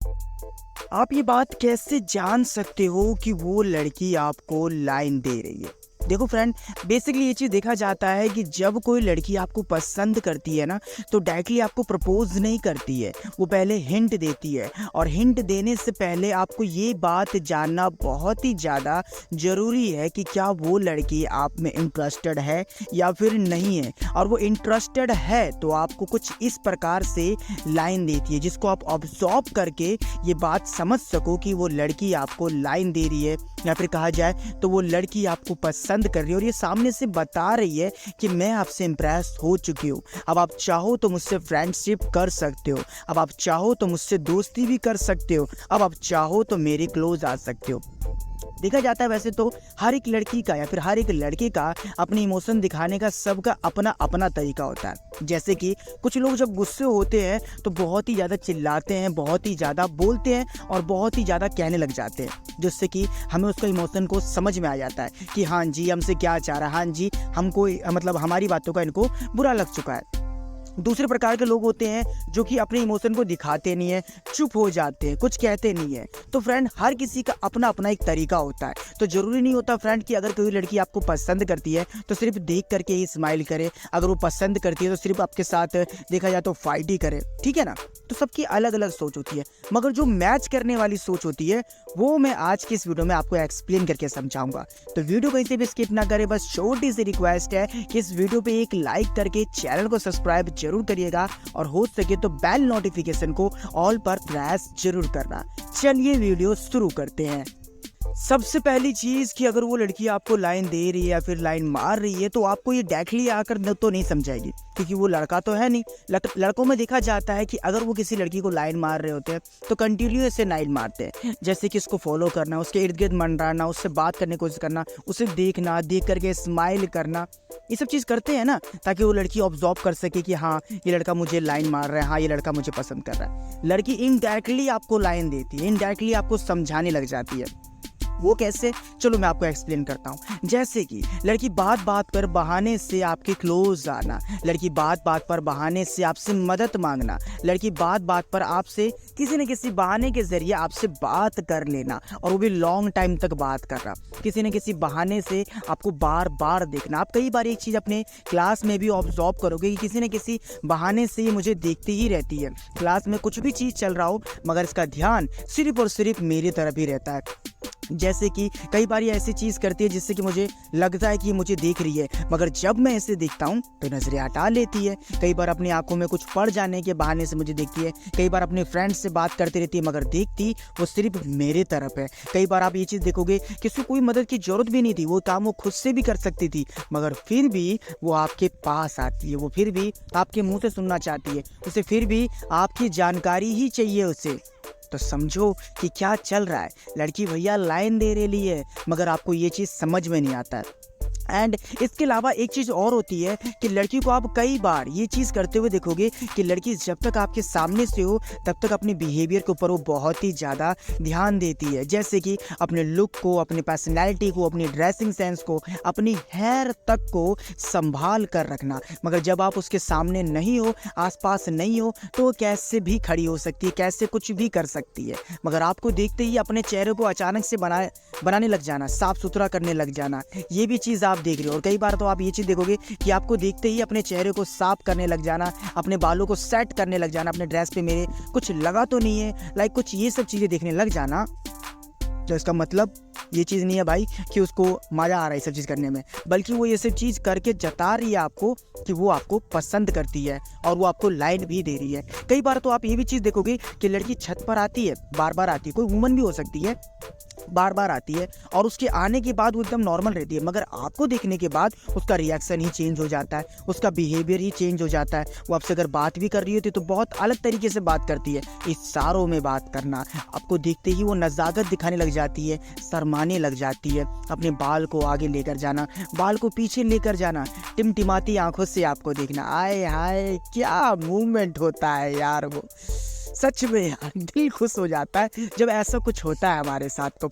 आप ये बात कैसे जान सकते हो कि वो लड़की आपको लाइन दे रही है? देखो फ्रेंड, बेसिकली ये चीज़ देखा जाता है कि जब कोई लड़की आपको पसंद करती है ना, तो डायरेक्टली आपको प्रपोज नहीं करती है, वो पहले हिंट देती है। और हिंट देने से पहले आपको ये बात जानना बहुत ही ज़्यादा ज़रूरी है कि क्या वो लड़की आप में इंटरेस्टेड है या फिर नहीं है। और वो इंटरेस्टेड है तो आपको कुछ इस प्रकार से लाइन देती है, जिसको आप ऑब्जर्व करके ये बात समझ सको कि वो लड़की आपको लाइन दे रही है, या फिर कहा जाए तो वो लड़की आपको पसंद कर रही है और ये सामने से बता रही है कि मैं आपसे इम्प्रेस हो चुकी हूँ। अब आप चाहो तो मुझसे फ्रेंडशिप कर सकते हो, अब आप चाहो तो मुझसे दोस्ती भी कर सकते हो, अब आप चाहो तो मेरे क्लोज आ सकते हो। देखा जाता है वैसे तो हर एक लड़की का या फिर हर एक लड़के का अपने इमोशन दिखाने का सबका अपना अपना तरीका होता है। जैसे कि कुछ लोग जब गुस्से होते हैं तो बहुत ही ज़्यादा चिल्लाते हैं, बहुत ही ज़्यादा बोलते हैं और बहुत ही ज़्यादा कहने लग जाते हैं, जिससे कि हमें उसका इमोशन को समझ में आ जाता है कि हाँ जी हमसे क्या चाह रहा है, हाँ जी हमको मतलब हमारी बातों का इनको बुरा लग चुका है। दूसरे प्रकार के लोग होते हैं जो कि अपने इमोशन को दिखाते नहीं है, चुप हो जाते हैं, कुछ कहते नहीं है। तो फ्रेंड, हर किसी का अपना अपना एक तरीका होता है। तो ज़रूरी नहीं होता फ्रेंड कि अगर कोई लड़की आपको पसंद करती है तो सिर्फ देख करके ही स्माइल करे, अगर वो पसंद करती है तो सिर्फ आपके साथ देखा जाए तो फाइट ही करे, ठीक है ना। तो सबकी अलग अलग सोच होती है, मगर जो मैच करने वाली सोच होती है वो मैं आज की इस वीडियो में आपको एक्सप्लेन करके समझाऊंगा। तो वीडियो कहीं से भी स्किप ना करें, बस छोटी सी रिक्वेस्ट है कि इस वीडियो पे एक लाइक करके चैनल को सब्सक्राइब जरूर करिएगा और हो सके तो बेल नोटिफिकेशन को ऑल पर प्रेस जरूर करना। चलिए वीडियो शुरू करते हैं। सबसे पहली चीज़ कि अगर वो लड़की आपको लाइन दे रही है या फिर लाइन मार रही है तो आपको ये डायरेक्टली आकर तो नहीं समझाएगी, क्योंकि वो लड़का तो है नहीं। लड़कों में देखा जाता है कि अगर वो किसी लड़की को लाइन मार रहे होते हैं तो कंटिन्यू ऐसे लाइन मारते हैं, जैसे कि उसको फॉलो करना, उसके इर्द गिर्द मंडराना, उससे बात करने की कोशिश करना, उसे देखना, देख करके स्माइल करना, ये सब चीज़ करते हैं ना, ताकि वो लड़की ऑब्जर्व कर सके कि हाँ ये लड़का मुझे लाइन मार रहा है, हाँ ये लड़का मुझे पसंद कर रहा है। लड़की इनडायरेक्टली आपको लाइन देती है, इनडायरेक्टली आपको समझाने लग जाती है। वो कैसे, चलो मैं आपको एक्सप्लेन करता हूँ। जैसे कि लड़की बात बात पर बहाने से आपके क्लोज आना, लड़की बात बात पर बहाने से आपसे मदद मांगना, लड़की बात बात पर आपसे किसी न किसी बहाने के जरिए आपसे बात कर लेना, और वो भी लॉन्ग टाइम तक बात करना, किसी न किसी बहाने से आपको बार बार देखना। आप कई बार एक चीज़ अपने क्लास में भी ऑब्जर्व करोगे कि किसी न किसी बहाने से ये मुझे देखती ही रहती है। क्लास में कुछ भी चीज़ चल रहा हो मगर इसका ध्यान सिर्फ और सिर्फ मेरी तरफ ही रहता है। जैसे कि कई बार ये ऐसी चीज़ करती है जिससे कि मुझे लगता है कि ये मुझे देख रही है, मगर जब मैं ऐसे देखता हूँ तो नजरें हटा लेती है। कई बार अपनी आंखों में कुछ पड़ जाने के बहाने से मुझे देखती है, कई बार अपने फ्रेंड्स से बात करती रहती है, मगर देखती वो सिर्फ मेरे तरफ है। कई बार आप ये चीज़ देखोगे कि उसको कोई मदद की जरूरत भी नहीं थी, वो काम वो खुद से भी कर सकती थी, मगर फिर भी वो आपके पास आती है, वो फिर भी आपके मुँह से सुनना चाहती है, उसे फिर भी आपकी जानकारी ही चाहिए उसे। तो समझो कि क्या चल रहा है। लड़की भैया लाइन दे रही है मगर आपको ये चीज़ समझ में नहीं आता है। एंड इसके अलावा एक चीज़ और होती है कि लड़की को आप कई बार ये चीज़ करते हुए देखोगे कि लड़की जब तक आपके सामने से हो तब तक अपने बिहेवियर के ऊपर वो बहुत ही ज़्यादा ध्यान देती है, जैसे कि अपने लुक को, अपनी पर्सनैलिटी को, अपनी ड्रेसिंग सेंस को, अपनी हेयर तक को संभाल कर रखना। मगर जब आप उसके सामने नहीं हो, आसपास नहीं हो, तो वो कैसे भी खड़ी हो सकती है, कैसे कुछ भी कर सकती है, मगर आपको देखते ही अपने चेहरे को अचानक से बनाने लग जाना, साफ सुथरा करने लग जाना, ये भी चीज़ आप देख रहे हो। और कई बार तो आप ये चीज़ देखोगे कि आपको देखते ही अपने चेहरे को साफ करने लग जाना, अपने बालों को सेट करने लग जाना, अपने ड्रेस पे मेरे कुछ लगा तो नहीं है, लाइक कुछ ये सब चीज़ें देखने लग जाना। तो इसका मतलब ये चीज़ नहीं है भाई कि उसको मज़ा आ रहा है ये सब चीज़ करने में, बल्कि वो ये सब चीज़ करके जता रही है आपको कि वो आपको पसंद करती है और वो आपको लाइन भी दे रही है। कई बार तो आप ये भी चीज़ देखोगे कि लड़की छत पर आती है, बार बार आती है, कोई वुमन भी हो सकती है, बार बार आती है और उसके आने के बाद वो एकदम नॉर्मल रहती है, मगर आपको देखने के बाद उसका रिएक्शन ही चेंज हो जाता है, उसका बिहेवियर ही चेंज हो जाता है। वो आपसे अगर बात भी कर रही होती है तो बहुत अलग तरीके से बात करती है, इशारों में बात करना, आपको देखते ही वो नज़ाकत दिखाने लग जाती है, शर्माने लग जाती है, अपने बाल को आगे लेकर जाना, बाल को पीछे लेकर जाना, टिमटिमाती आंखों से आपको देखना। आए हाय क्या मूवमेंट होता है यार, वो सच में यार दिल खुश हो जाता है जब ऐसा कुछ होता है हमारे साथ। तो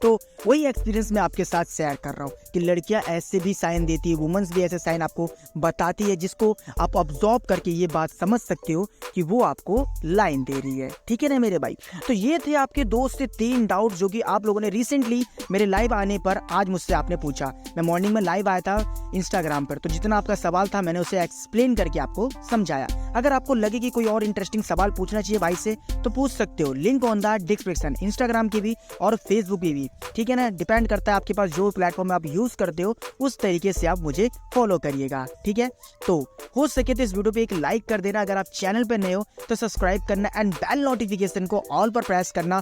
तो वही एक्सपीरियंस मैं आपके साथ शेयर कर रहा हूँ कि लड़कियां ऐसे भी साइन देती है, वुमेन्स भी ऐसे साइन आपको बताती है, जिसको आप ऑब्जर्व करके ये बात समझ सकते हो कि वो आपको लाइन दे रही है। ठीक है ना मेरे भाई। तो ये थे आपके 2 से 3 डाउट जो कि आप लोगों ने रिसेंटली मेरे लाइव आने पर आज मुझसे आपने पूछा। मैं मॉर्निंग में लाइव आया था इंस्टाग्राम पर, तो जितना आपका सवाल था मैंने उसे एक्सप्लेन करके आपको समझाया। अगर आपको लगे कि कोई और इंटरेस्टिंग सवाल पूछना चाहिए भाई से तो पूछ सकते हो, link on the description, Instagram की भी और फेसबुक की भी। ठीक है ना, डिपेंड करता है आपके पास जो प्लेटफॉर्म आप यूज करते हो उस तरीके से आप मुझे फॉलो करिएगा। ठीक है, तो हो सके तो इस वीडियो पे एक लाइक कर देना, अगर आप चैनल पे नए हो तो सब्सक्राइब करना एंड बेल नोटिफिकेशन को ऑल पर प्रेस करना